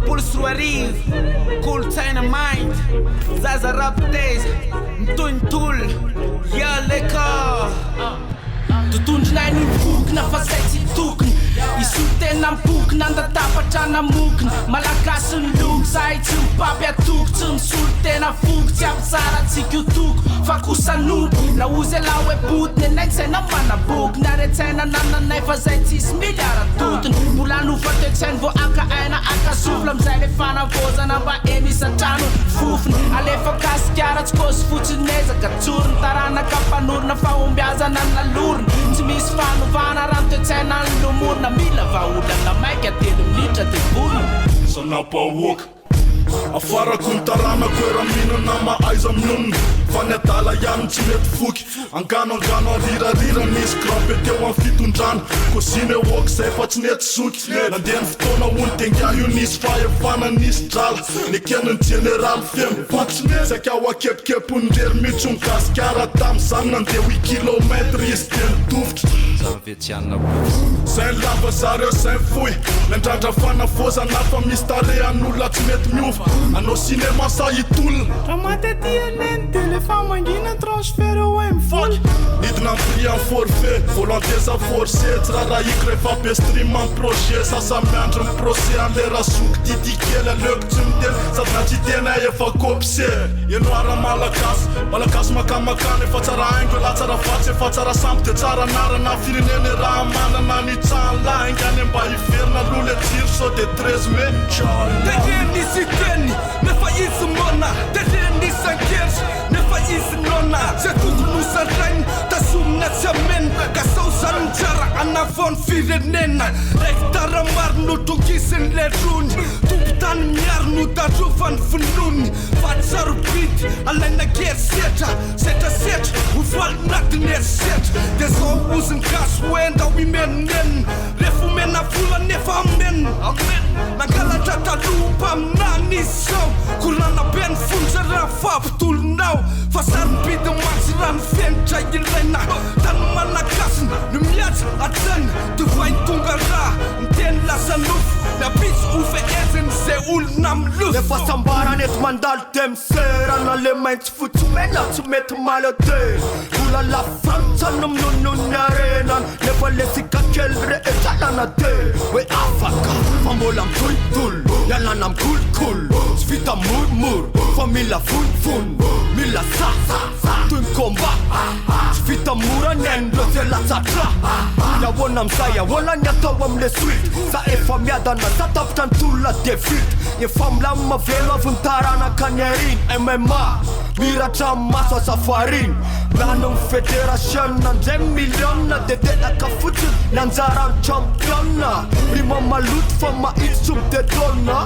Roapolo sy roa arivo kolotsaina mainty ZAZA rap TAIZA mitohintolo yaleka totondronay nivokona fa zay tsy tokony iso tena mipokona andatapatra namokona malagasy ny loko zahay tsy mipapy atoko tsy misolo tena foko tsy aby tsara tsika io toko fa kosa nompo na ozy ala hoe botiny anay tsaina manaboky naretsaina nananay fa zay tsisy miliara totony mbola nofa toetsainy vo aka aina akasofla amizay le fanavozana mba emisatrano fofony alefa gasikara tsy kosy fotsiny ezaka tsorony taranaka mpanorona fahombiazana nalorony tsy misy fanovana raha toetsaina ny lomorona mila vaolana maika 3 minitra de volona sanapahoaka afarako ny taranako eraminana maaiza amin'onona fa ny adala ihany tsy mety foky angano arirarira nisy grampe teo amin'ny fitondrana koziny eoaka zay fa tsy nety soky nandeha ny fotoana ony tenga io nisy fahefana nisy drala nekeniny generaly femboky saika ho akepikepo ny rery mihitsy ny gasikara tam'izany nandeha 8 kilometre izy de nitovitra zay ny lava zareo zay foy nandrandra fanafozana fa misy tarehan'olona tsy mety miova anao cinéma sa hitolona raha matetianeny téléphone mangina transfert hoe mivola nidina ampri en forfait volontaisa forcé tsy raha iky rehefa be stream en projet sasa miandro ny procès anlera soky titikely aleoko tsy miteny sady na tsy tena efa kopse enoara malagasy makamakana efa tsara haingo la tsara vatsy efa tsara samby de tsara narana fireneny raha manana ny tsanla ingany mba hiverina lole jiro so de 13 mai teteny isy teny nefa izy mona teteny isy ankery nefa izy nona zay tokony nosandrainy tasomina tsy amenina ka sao zany njara anavony firenena rektara maro nodongisiny le rony tompotany miaro nodadrovany vonony vatsarobity alaina kery setra hovaly natiny erisetra de zao oziny gasy hoenda ho imenonenina rehefa omena vola nefa amenina nangalatra talopa aminany izy zao korana be ny fonja raha fampitolonao fa sarombidy matsy raha ny fenitra ilaina tany managasiny ny miatsy atsaina divay tonga raha miteny lasa nofo napitsy ofe eziny zay olona milofo efa sambarany eto mandalo temserana le maintsy fotsy mena tsy mety malade vola la frantsany minonony arenany nefa le sikakely rehetra lana de hoe afaka fa mbola mitolotolo ialana mikolokolo tsy vita moromoro fa mila fonifony mila sasa toy ny komba tsy vita mora neny loze latsatra yahoana amizay yahoana ny atao am'le suite za efa miadana satapitra ny tolona defite efa milamy mavelo avy ny taranaka ny ariny MMA miratra maso azafariny lano ny fédération nandray miliona de tenaka fotsiny nanjara ny championna rima maloto fa mahitsy midetona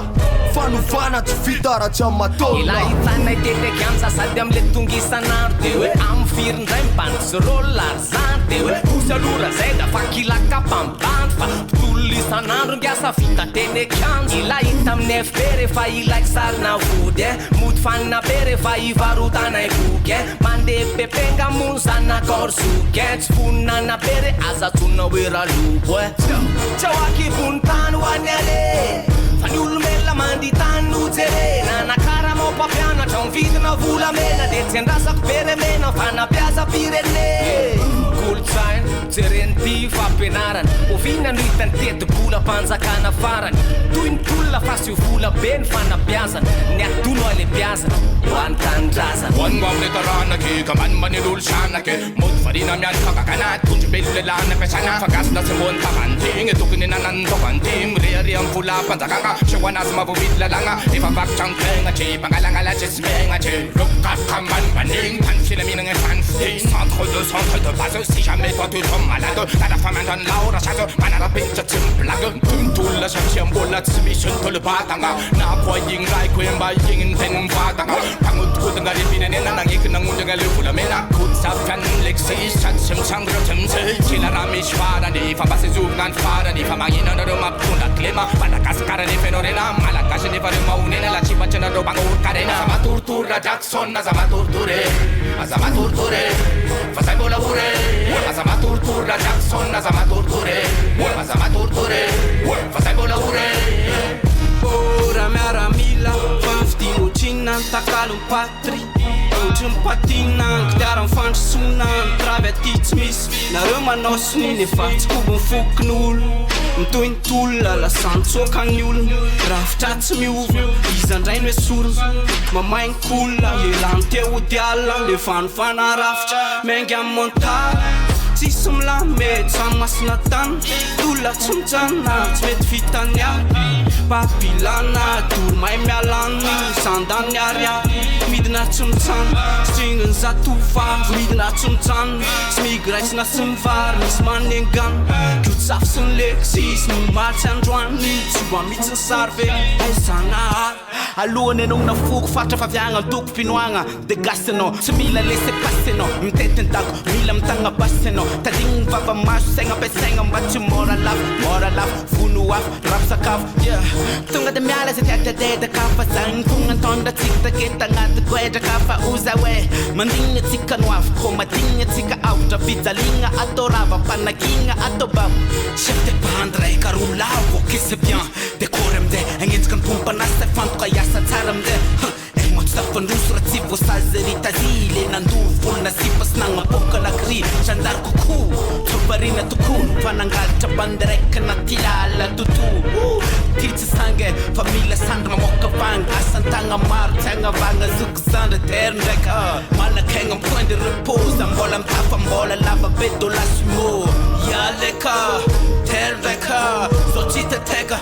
fanovana tsy vita raha tsy amatona ila hitanay teteky any sasady am'le tongisanaro de hoe amy firy ndray mibanitsy rôle larzany de hoe osy alora zay da fa kilakapa mibanty fa mpitolo isanandro ngiasa vita teneky anjo ila hita amin'ny FB rehefa ilaiky sarina vody mody fanina be rehefa ivarotanay boky mandeha pepenga mono zanakôrzoky tsy voninana be re azatsona hoe ralobo tsy ao akibony tany hoany ale fa ny olombelona manditany nojere nanakara mampampianatra mividina volamena de tsy andrasako be remena fanapiasa pirene kolotsaina jereny ty fampianarana ovina no hitany teti-bola mpanjakana farany toy ny polona fa sy vola be ny fanapiasana ny atono ale mpiasana eo any tanindrazana hoanimo amle taranake kamany manelolo sanake mody varina miany fakakanaty tondrombelo lelana ampiasana fagasina tsy mbony tavantigny tokony nanany tovanty mireare amy vola mpanjakana sy ho anazy mavovidy lalagna efa vakotra mitegna tre mpangalangalatsy sy megna tre lokakamany manigny tany filaminagna tany fiteny centre de base si jamais toi tu tombes malade kada famandany laura sazo manarapinitra tsy miblague tontolona satria mbola tsy misy ny tolobatagna na koa igny raiko hoe mba igny ny teny mivatagna mpagnodokodagna le firenena nagneky nagnondragna le volamena kody safian'ny lexis sady sy mitsangora tsimitsy sila raha misy farany fa mba sezovina ny farany fa magnino anareo mampitondra clema madagasikara nefa anao rena malagasy nefa reo mahonena la tsipatsy anareo magnorkarena aza matoritory Jackson aza matoritory aza matoritory fa zay mbola ore aza matoritory Jackson aza matoritory aza matoritory fa zay mbola ore ora malum patry Ohatry ny patinany kodiarany fandrosonany Travy aty tsy misy nareo manao soniny efa tsy kobo ny fokon'olo Mitohy ny tolona lasantsoaka ny olona Rafitra tsy miova izandray no hoe sorona Mamay ny kolona elany teo odiala Le vanofana rafitra Menga amin'ny montara Tsisy milamy samy masina tany Tolona tsy mijanona tsy mety vitany any Papilana doro mahay mialany Sandany ariary midina tsy mitsana Stringiny zatovavy midina tsy mijanona Tsy migraisina sy mivary misy manengana Kotsafy sy ny leksis ny matsy androany Tsy mba mitsy ny sary ve aizana Alohany anao na foko fatra faviagna doko pinoagna Degasy anao tsy mila laisser passer anao Mitety ny dako mila mitagna basy anao Tadigny ny vava maso saigna ampiasaigna mba tsy mora lafo Vono afo rap sakafo Tonga da miala zay tiatadedaka fa zagny Tonga antondra tsika taketa agnaty goedraka fa oza hoe Mandigna tsika no afo Ko madigna tsika avotra Fijaligna atao rava Panagigna atao babo Chef de bande raika rolavo Ok c'est bien Décoré amzay Agnenjika ny pompanasa fantoka iasa tsara amzay Safandroso raha tsy voasazy ritazy Le nandoro volona sipa sy nagnapoka lakry Sandary koko Trobarina tokony Fanangalitra bandereka na tilala tutu Titsy sange Famila sandra mamoka vanga Asantagna maro Tiagna vanga zuko sandra Terre ndraika Malakegna point de repose Mbola mtafa mbola lava be dola sumo Yaleka Terre ndraika Zotita teka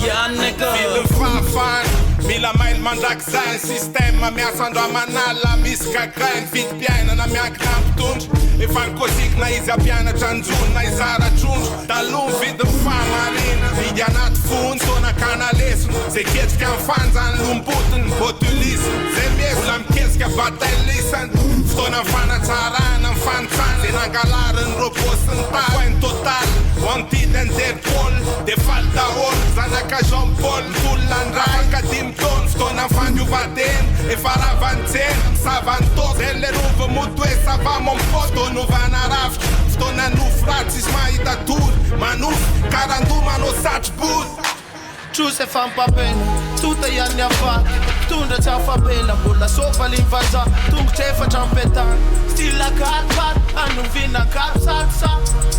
Ya nigga Feeling fine Mila mail mandraky zany Système miasa andro amanala Misy kakainy vity piaina na miankina ampitondro Efa nikôziky na izy ampianatra anjony Na izara trondro Taloha vidy mifamarina Vidy anaty fony Tona kanalesony Zay ketrika amfanjany lombotiny botulisy Zay miesy la mikesika batailisany Fotoana mifanatsarana mifanitsany Zay nangalariny robot sy ny tary Poin total Wanted Interpol Defaly daholo Zanaka Jean Paul Mitolona ny raha Kadimy taona Fotoana mifandiovatena Efa ravan-tsena Misavany toko Zay le rova moto hoe ça va mon pote Fotoanovana rafitra Fotoana nofo ratsy Sisy mahita tory Manofo Karandoha manao satry boty Trus efa mipapena Tota ihany afaky Tondra tsy afapela Mbola sofa livaza Tongotra efatra mpetana Stila katipaty Anovina katsatsa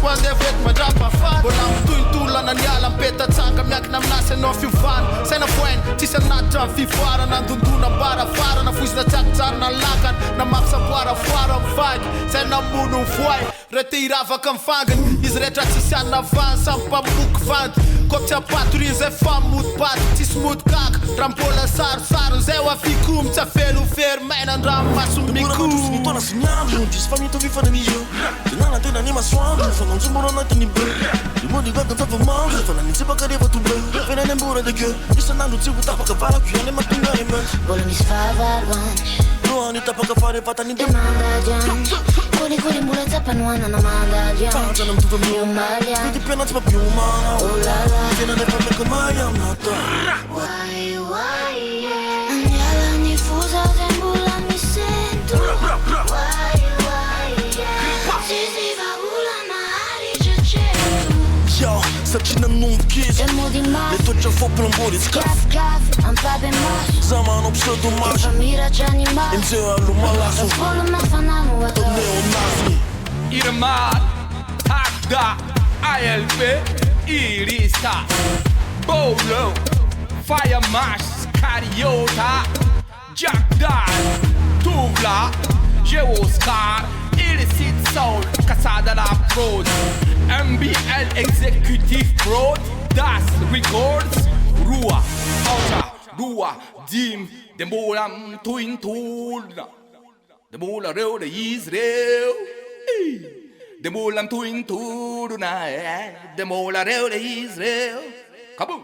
Hoandevety mandrapa faty Mbola mitohy ny tolana niala Mpeta-tsanga miankina aminasy anao fiovana Saina foainy Tsisy anatitra ny fivoara Nandondona barafara Nafosina tsakitsara na lakana Na mafisaboara foara mivagy Saina mono ny voay Rete iravaka mifangany Izy rehetra tsisy anavany Samy mpamoky vandy Koa tsy apatorin zay famody paty Tsisy mody kaka Raha mbola sarosarony Zay ho afikomy Tsy afelo fermaina Ndraha maso mikomy Mitona sy miandro Tsisy fa mito vifana niyo Tinana tena ni masoandro Fanantsomora anatin'ny be Rimody vata tava-mandro Fa nanitsipaka rehefa tobe Fena ny ambora deke Isanandro tsy ho tapaka varako Iany matonga imenso Mbola misy fahavalony Roa ny tapaka fare vatany de Demanda diany Koli mbola tsapanoana na manda diany Tanjana mitovy amin'ny Miomaly any Vity piana tsy mampiomana Oh la la Tena nefa meko maya aminata Why yeah Andiala ny foza zay mbola misento Why yeah Sisi vavolana alitreceto Yo, satria nanomboka izy Zay mody Le maso toetra fopolomboly izy kafy Gafigafy Ampabe maso Za manao pseudomasy Efa miratra ny maso MJ alomalaso Volo mafanano atao Neonazi YREMAR, TAKODAH, ALP, YRIST, BOLO, SCKARIOTA, TOVOLAH, GEOSCAR, ILLICIT Soul, KSAD la prod, MBL Executive Prod, DAS Records, Rua, Ultra, Rua, Dim, Demola Twin Toolna, Demola Road Israel. Demola Twin Toolna, Demola Road Israel. Kaboom!